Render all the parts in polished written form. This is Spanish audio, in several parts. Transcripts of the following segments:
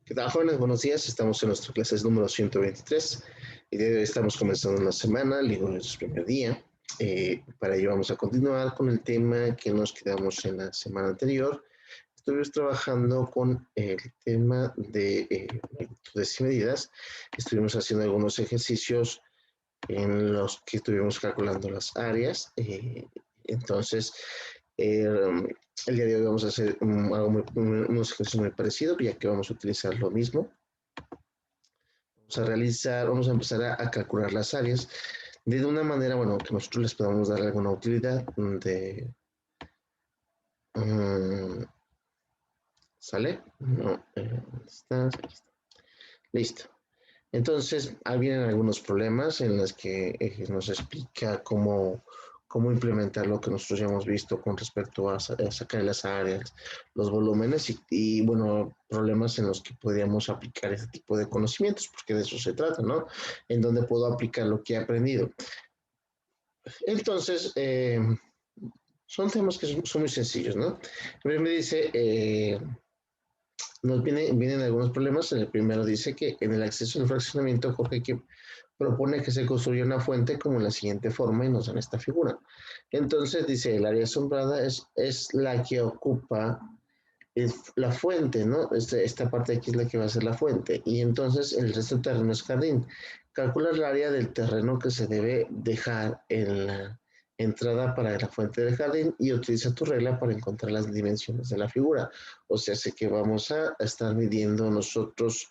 ¿Qué tal, jóvenes? Buenos días. Estamos en nuestra clase número 123 y de hoy estamos comenzando la semana, digo, es el primer día. Para ello vamos a continuar con el tema que nos quedamos en la semana anterior. Estuvimos trabajando con el tema de magnitudes y medidas. Estuvimos haciendo algunos ejercicios en los que estuvimos calculando las áreas. Entonces, el día de hoy vamos a hacer unos ejercicios muy parecidos, ya que vamos a utilizar lo mismo. Vamos a empezar a calcular las áreas de una manera, bueno, que nosotros les podamos dar alguna utilidad de... ¿Sale? No, aquí está. Listo. Entonces, ahí vienen algunos problemas en los que nos explica cómo implementar lo que nosotros ya hemos visto con respecto a sacar las áreas, los volúmenes bueno, problemas en los que podríamos aplicar este tipo de conocimientos, porque de eso se trata, ¿no? En donde puedo aplicar lo que he aprendido. Entonces, son temas que son muy sencillos, ¿no? Primero me dice, vienen algunos problemas. El primero dice que en el acceso al fraccionamiento, Jorge que propone que se construya una fuente como en la siguiente forma y nos dan esta figura. Entonces dice, el área asombrada es la que ocupa la fuente, ¿no? Esta parte de aquí es la que va a ser la fuente. Y entonces el resto del terreno es jardín. Calcula el área del terreno que se debe dejar en la entrada para la fuente del jardín y utiliza tu regla para encontrar las dimensiones de la figura. O sea, sé que vamos a estar midiendo nosotros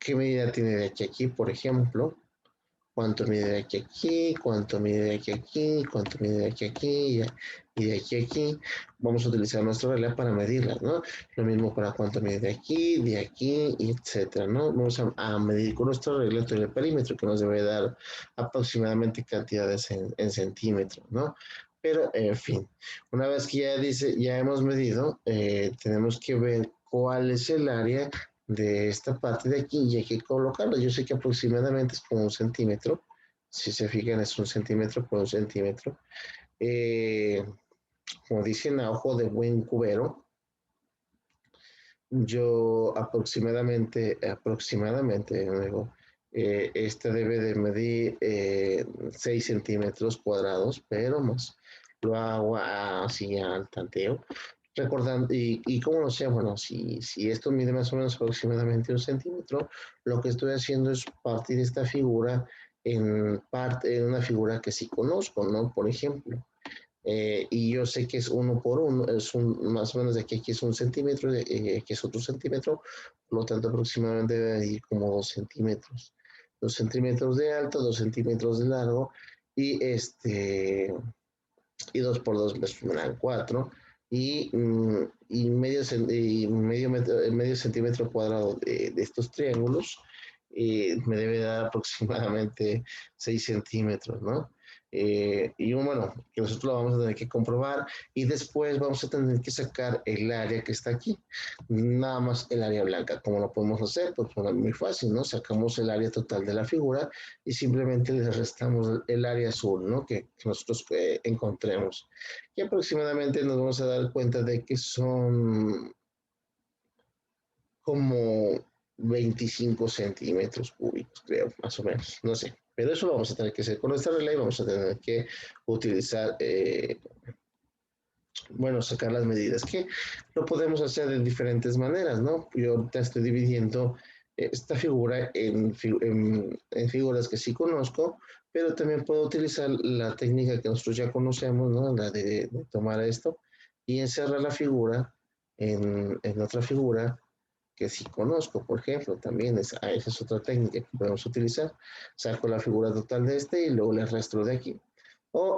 qué medida tiene de aquí a aquí, por ejemplo, cuánto mide de aquí a aquí, cuánto mide de aquí a aquí, cuánto mide de aquí a aquí y de aquí a aquí. Vamos a utilizar nuestra regla para medirlas, ¿no? Lo mismo para cuánto mide de aquí, y etcétera, ¿no? Vamos a medir con nuestra regla todo el perímetro que nos debe dar aproximadamente cantidades en centímetros, ¿no? Pero, en fin, una vez que ya hemos medido, tenemos que ver cuál es el área de esta parte de aquí y hay que colocarlo. Yo sé que aproximadamente es como 1 centímetro. Si se fijan, es 1 centímetro por 1 centímetro. Eh, Como dicen, a ojo de buen cubero, yo aproximadamente, digo, esta debe de medir 6 centímetros cuadrados, pero más lo hago así al tanteo. Recordando, y cómo lo sé, bueno, si esto mide más o menos aproximadamente 1 centímetro, lo que estoy haciendo es partir esta figura en una figura que sí conozco, ¿no? Por ejemplo, y yo sé que es 1 por 1, más o menos de aquí es 1 centímetro, aquí es otro centímetro, por lo tanto aproximadamente debe ir como 2 centímetros. 2 centímetros de alto, 2 centímetros de largo, y y 2 por 2 me dan 4, y medio centímetro cuadrado de estos triángulos me debe dar aproximadamente 6 centímetros, ¿no? Y bueno, que nosotros lo vamos a tener que comprobar y después vamos a tener que sacar el área que está aquí, nada más el área blanca. ¿Cómo lo podemos hacer? Pues bueno, muy fácil, ¿no? Sacamos el área total de la figura y simplemente le restamos el área azul, ¿no? Que nosotros encontremos. Y aproximadamente nos vamos a dar cuenta de que son como 25 centímetros cúbicos, creo, más o menos, no sé. Pero eso lo vamos a tener que hacer con nuestra regla y vamos a tener que utilizar, bueno, sacar las medidas, que lo podemos hacer de diferentes maneras, ¿no? Yo ahorita estoy dividiendo esta figura en figuras que sí conozco, pero también puedo utilizar la técnica que nosotros ya conocemos, ¿no? La de tomar esto y encerrar la figura en otra figura que sí conozco, por ejemplo, también esa es otra técnica que podemos utilizar. Saco la figura total de este y luego le restro de aquí. O,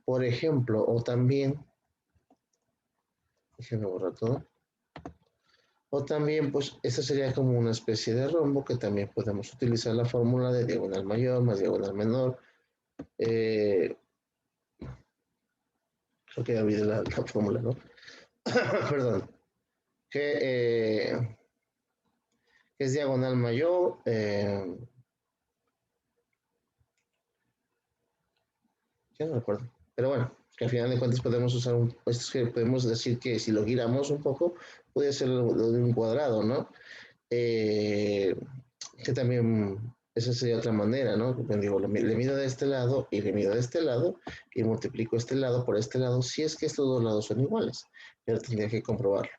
por ejemplo, o también, déjenme borrar todo. O también, pues, esta sería como una especie de rombo que también podemos utilizar la fórmula de diagonal mayor más diagonal menor. Eh, Creo que ya olvidé la fórmula, ¿no? Perdón. Que, que es diagonal mayor. Ya no recuerdo. Pero bueno, que al final de cuentas podemos usar podemos decir que si lo giramos un poco, puede ser lo de un cuadrado, ¿no? Eh, que también esa sería otra manera, ¿no? Digo, le mido de este lado y le mido de este lado y multiplico este lado por este lado si es que estos dos lados son iguales. Pero tendría que comprobarlo.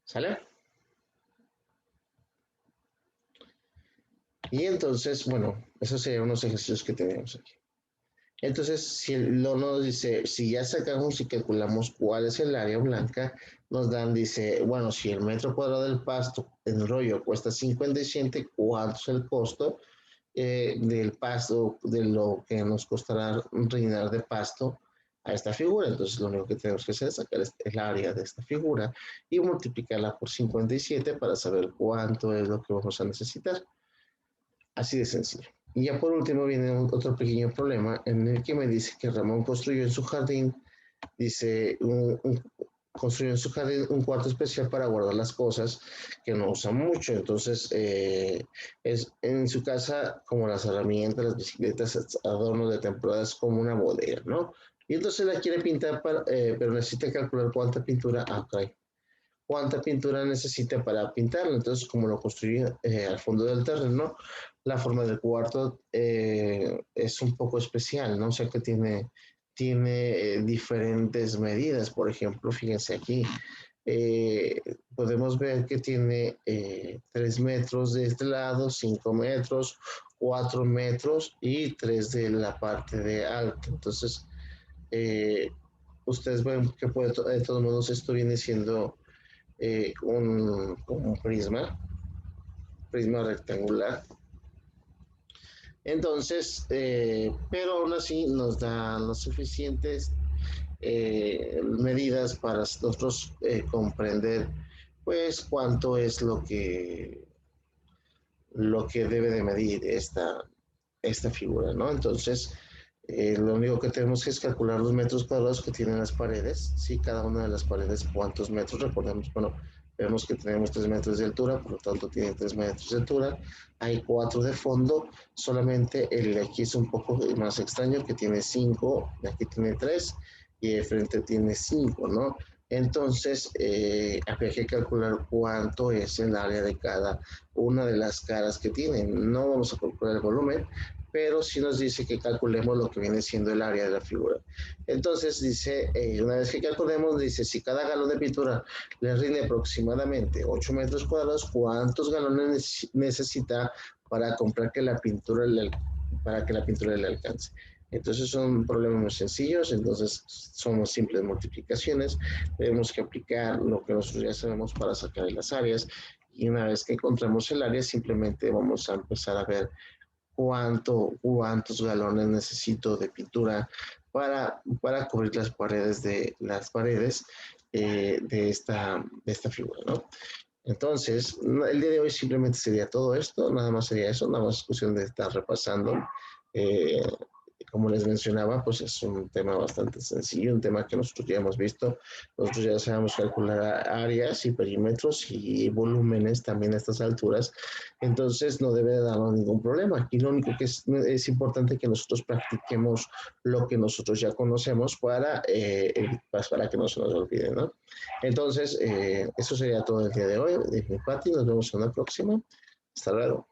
¿Sale? Y entonces, bueno, esos serían unos ejercicios que tenemos aquí. Entonces, si lo nos dice, si ya sacamos y calculamos cuál es el área blanca, nos dan, dice, bueno, si el metro cuadrado del pasto en rollo cuesta 57, ¿cuánto es el costo del pasto, de lo que nos costará rellenar de pasto a esta figura? Entonces, lo único que tenemos que hacer es sacar el área de esta figura y multiplicarla por 57 para saber cuánto es lo que vamos a necesitar. Así de sencillo. Y ya por último viene otro pequeño problema en el que me dice que Ramón construyó en su jardín, dice, construyó en su jardín un cuarto especial para guardar las cosas que no usa mucho. Entonces, es en su casa como las herramientas, las bicicletas, adornos de temporada, es como una bodega, ¿no? Y entonces la quiere pintar, pero necesita calcular cuánta pintura, okay, cuánta pintura necesita para pintarlo. Entonces, como lo construí al fondo del terreno, la forma del cuarto es un poco especial, ¿no? O sea que tiene diferentes medidas. Por ejemplo, fíjense aquí, eh, podemos ver que tiene 3 metros de este lado, 5 metros, 4 metros y 3 de la parte de alto. Entonces, eh, ustedes ven que de todos modos esto viene siendo un prisma rectangular. Entonces, pero aún así nos da las suficientes medidas para nosotros comprender pues cuánto es lo que debe de medir esta figura, ¿no? Entonces, lo único que tenemos que es calcular los metros cuadrados que tienen las paredes, ¿sí? Cada una de las paredes, cuántos metros, recordemos, bueno, vemos que tenemos 3 metros de altura, por lo tanto tiene 3 metros de altura, hay 4 de fondo, solamente el de aquí es un poco más extraño, que tiene 5, aquí tiene 3, y de frente tiene 5, ¿no? Entonces, habría que calcular cuánto es el área de cada una de las caras que tienen. No vamos a calcular el volumen, pero sí nos dice que calculemos lo que viene siendo el área de la figura. Entonces dice, una vez que calculemos, dice, si cada galón de pintura le rinde aproximadamente 8 metros cuadrados, ¿cuántos galones necesita para comprar para que la pintura le alcance? Entonces son problemas muy sencillos, entonces son simples multiplicaciones, tenemos que aplicar lo que nosotros ya sabemos para sacar las áreas, y una vez que encontremos el área simplemente vamos a empezar a ver cuántos galones necesito de pintura para cubrir las paredes de esta figura, ¿no? Entonces, el día de hoy simplemente sería todo esto, nada más sería eso, nada más cuestión de estar repasando. Eh, Como les mencionaba, pues es un tema bastante sencillo, un tema que nosotros ya hemos visto. Nosotros ya sabemos calcular áreas y perímetros y volúmenes también a estas alturas. Entonces no debe darnos ningún problema. Aquí lo único que es importante que nosotros practiquemos lo que nosotros ya conocemos para que no se nos olvide, ¿no? Entonces, eso sería todo el día de hoy. De mi parte, nos vemos en la próxima. Hasta luego.